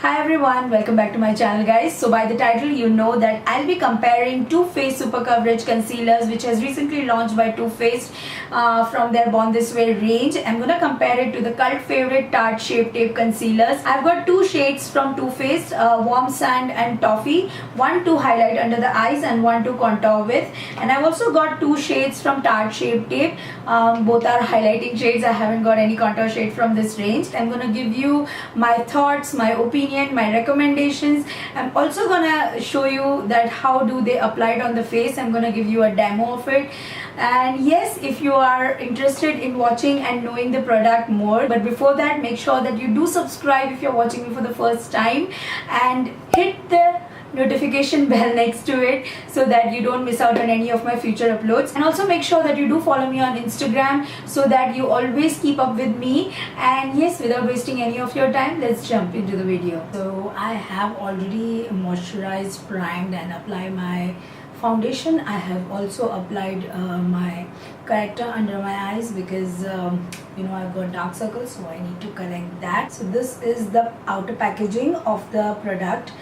Hi everyone, welcome back to my channel guys. So by the title you know that I'll be comparing Too Faced Super Coverage Concealers which has recently launched by Too Faced from their Born This Way range. I'm gonna compare it to the cult favorite Tarte Shape Tape Concealers. I've got two shades from Too Faced, Warm Sand and Toffee. One to highlight under the eyes and one to contour with. And I've also got two shades from Tarte Shape Tape. Both are highlighting shades. I haven't got any contour shade from this range. I'm gonna give you my thoughts, my opinion, my recommendations. I'm also gonna show you that how do they apply it on the face. I'm gonna give you a demo of it. And yes, if you are interested in watching and knowing the product more, but before that make sure that you do subscribe if you're watching me for the first time and hit the notification bell next to it so that you don't miss out on any of my future uploads. And also make sure that you do follow me on Instagram so that you always keep up with me. And yes, without wasting any of your time, let's jump into the video. So I have already moisturized, primed and applied my foundation. I have also applied my corrector under my eyes because you know I've got dark circles, so I need to correct that. So this is the outer packaging of the product.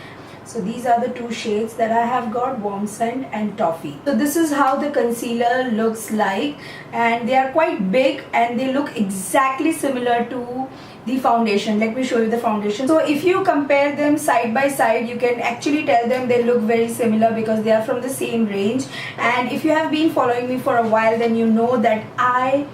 So these are the two shades that I have got, Warm Sand and Toffee. So this is how the concealer looks like, and they are quite big and they look exactly similar to the foundation. Let me show you the foundation. So if you compare them side by side, you can actually tell them they look very similar because they are from the same range. And if you have been following me for a while, then you know that I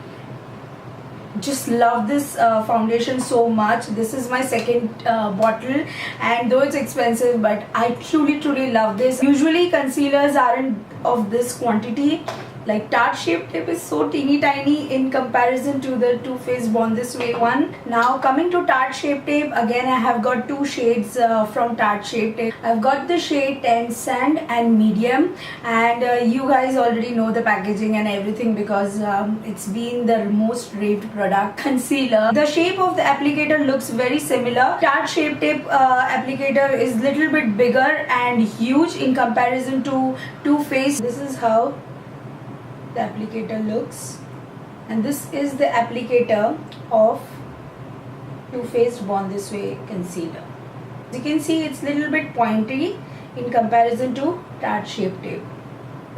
just love this foundation so much. This is my second bottle, and though it's expensive, but I truly love this. Usually concealers aren't of this quantity. Like Tarte Shape Tape is so teeny tiny in comparison to the Too Faced Born This Way one. Now coming to Tarte Shape Tape, again I have got two shades from Tarte Shape Tape. I've got the shade 10 Sand and Medium, and you guys already know the packaging and everything because it's been the most raved product. Concealer, the shape of the applicator looks very similar. Tarte Shape Tape applicator is little bit bigger and huge in comparison to Too Faced. This is how the applicator looks, and this is the applicator of Too Faced Born This Way concealer. As you can see, it's little bit pointy in comparison to Tarte Shape Tape.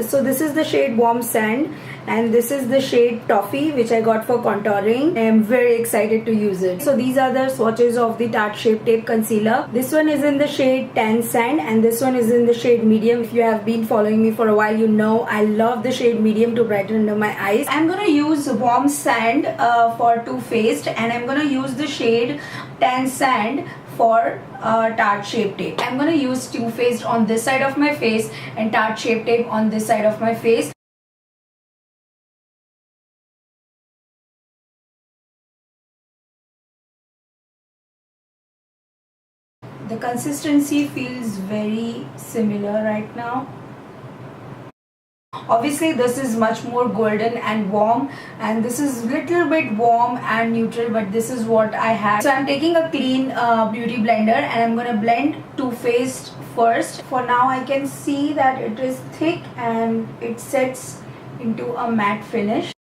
So this is the shade Warm Sand and this is the shade Toffee, which I got for contouring. I am very excited to use it. So these are the swatches of the Tarte Shape Tape concealer. This one is in the shade 10 Sand and this one is in the shade Medium. If you have been following me for a while, you know I love the shade Medium to brighten under my eyes. I'm gonna use Warm Sand for Too Faced, and I'm gonna use the shade 10 Sand for Tarte Shape Tape. I'm gonna use Too Faced on this side of my face and Tarte Shape Tape on this side of my face. The consistency feels very similar right now. Obviously this is much more golden and warm, and this is little bit warm and neutral, but this is what I have. So I'm taking a clean beauty blender and I'm gonna blend Too Faced first. For now I can see that it is thick and it sets into a matte finish.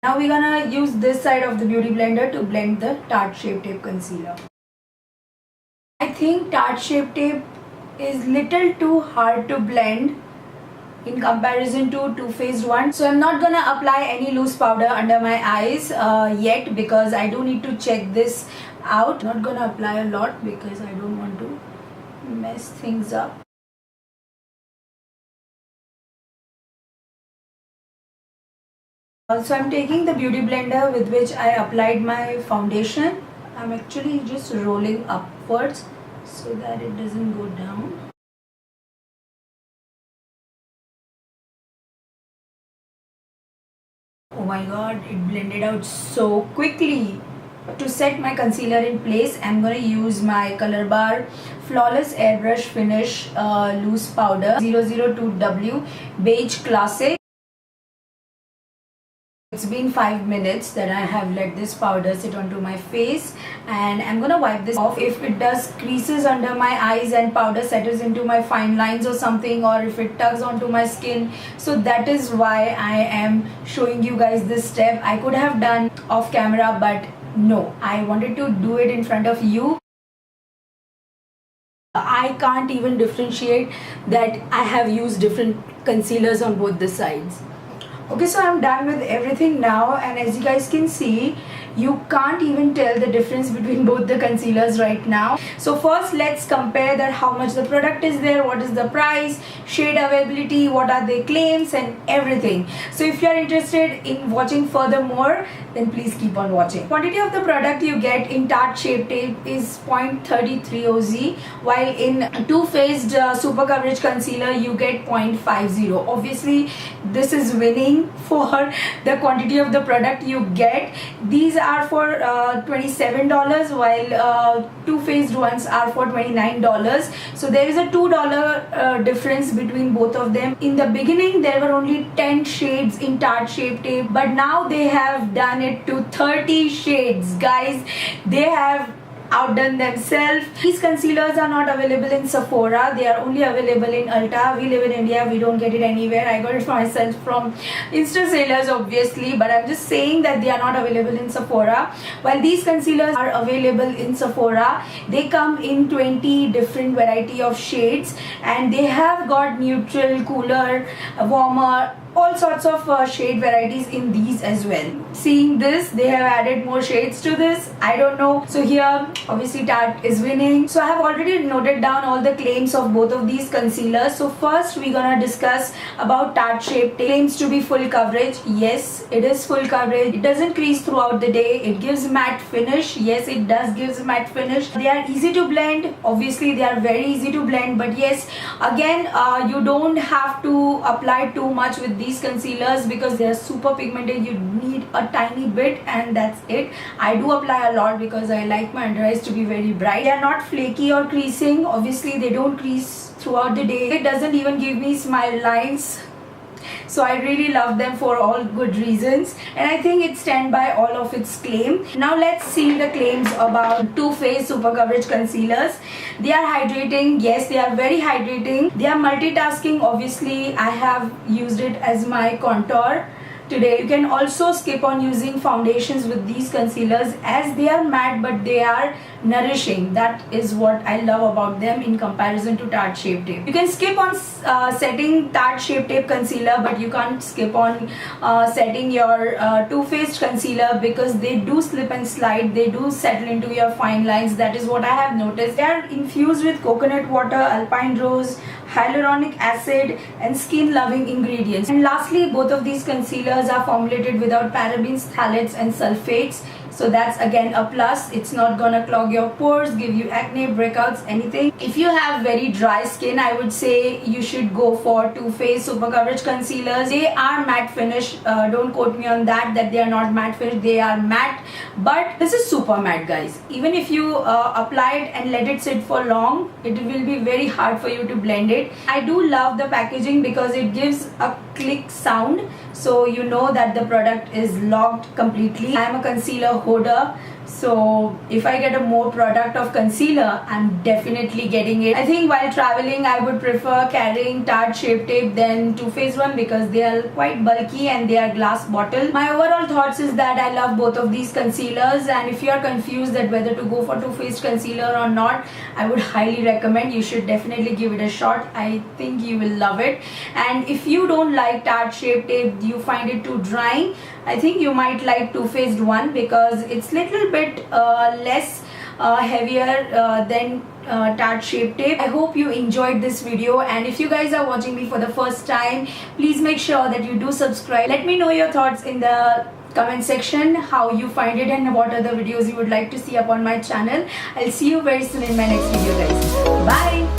Now we're gonna use this side of the beauty blender to blend the Tarte Shape Tape concealer. I think Tarte Shape Tape is little too hard to blend in comparison to Too Faced one. So I'm not gonna apply any loose powder under my eyes yet because I do need to check this out. Not gonna apply a lot because I don't want to mess things up. So I'm taking the beauty blender with which I applied my foundation. I'm actually just rolling upwards so that it doesn't go down. Oh my god, it blended out so quickly. To set my concealer in place, I'm going to use my Colorbar Flawless Airbrush Finish Loose Powder 002W Beige Classic. It's been 5 minutes that I have let this powder sit onto my face, and I'm gonna wipe this off. If it does creases under my eyes and powder settles into my fine lines or something, or if it tugs onto my skin, so that is why I am showing you guys this step. I could have done off camera, but no, I wanted to do it in front of you. I can't even differentiate that I have used different concealers on both the sides. Okay, so I'm done with everything now, and as you guys can see, you can't even tell the difference between both the concealers right now. So first let's compare that how much the product is there, what is the price, shade availability, what are their claims and everything. So if you are interested in watching furthermore, then please keep on watching. Quantity of the product you get in Tarte Shape Tape is 0.33 oz, while in Too Faced Super Coverage Concealer you get 0.50. Obviously this is winning for the quantity of the product you get. These are for $27, while Too Faced ones are for $29. So there is a $2 difference between both of them. In the beginning there were only 10 shades in Tarte Shape Tape, but now they have done it to 30 shades. Guys, they have outdone themselves. These concealers are not available in Sephora. They are only available in Ulta. We live in India. We don't get it anywhere. I got it myself from Insta sellers obviously, but I'm just saying that they are not available in Sephora. While these concealers are available in Sephora, they come in 20 different variety of shades, and they have got neutral, cooler, warmer, all sorts of shade varieties in these as well. Seeing this, they have added more shades to this. I don't know. So here obviously Tarte is winning. So I have already noted down all the claims of both of these concealers. So first we're gonna discuss about Tarte Shape Tape. Claims to be full coverage. Yes, it is full coverage. It doesn't crease throughout the day. It gives matte finish. Yes, it does gives matte finish. They are easy to blend. Obviously they are very easy to blend, but yes, again you don't have to apply too much with these concealers because they are super pigmented. You need a tiny bit and that's it. I do apply a lot because I like my under eyes to be very bright. They are not flaky or creasing. Obviously they don't crease throughout the day. It doesn't even give me smile lines. So I really love them for all good reasons, and I think it stands by all of its claim. Now let's see the claims about Too Faced Super Coverage Concealers. They are hydrating. Yes, they are very hydrating. They are multitasking. Obviously I have used it as my contour today. You can also skip on using foundations with these concealers as they are matte but they are nourishing. That is what I love about them in comparison to Tarte Shape Tape. You can skip on setting Tarte Shape Tape concealer, but you can't skip on setting your Too Faced concealer because they do slip and slide. They do settle into your fine lines. That is what I have noticed. They are infused with coconut water, alpine rose, hyaluronic acid and skin loving ingredients. And lastly, both of these concealers are formulated without parabens, phthalates and sulfates. So that's again a plus. It's not gonna clog your pores, give you acne, breakouts, anything. If you have very dry skin, I would say you should go for Too Faced Super Coverage Concealers. They are matte finish. Don't quote me on that they are not matte finish. They are matte, but this is super matte, guys. Even if you apply it and let it sit for long, it will be very hard for you to blend it. I do love the packaging because it gives a click sound, so you know that the product is locked completely. I am a concealer hoarder, so if I get a more product of concealer, I'm definitely getting it. I think while traveling I would prefer carrying Tarte Shape Tape than Too Faced one because they are quite bulky and they are glass bottle. My overall thoughts is that I love both of these concealers, and if you are confused that whether to go for Too Faced concealer or not, I would highly recommend you should definitely give it a shot. I think you will love it. And if you don't like Tarte Shape Tape, you find it too drying, I think you might like Too Faced one because it's little bit less heavier than Tarte Shape Tape. I hope you enjoyed this video, and if you guys are watching me for the first time, please make sure that you do subscribe. Let me know your thoughts in the comment section, how you find it and what other videos you would like to see up on my channel. I'll see you very soon in my next video, guys. Bye.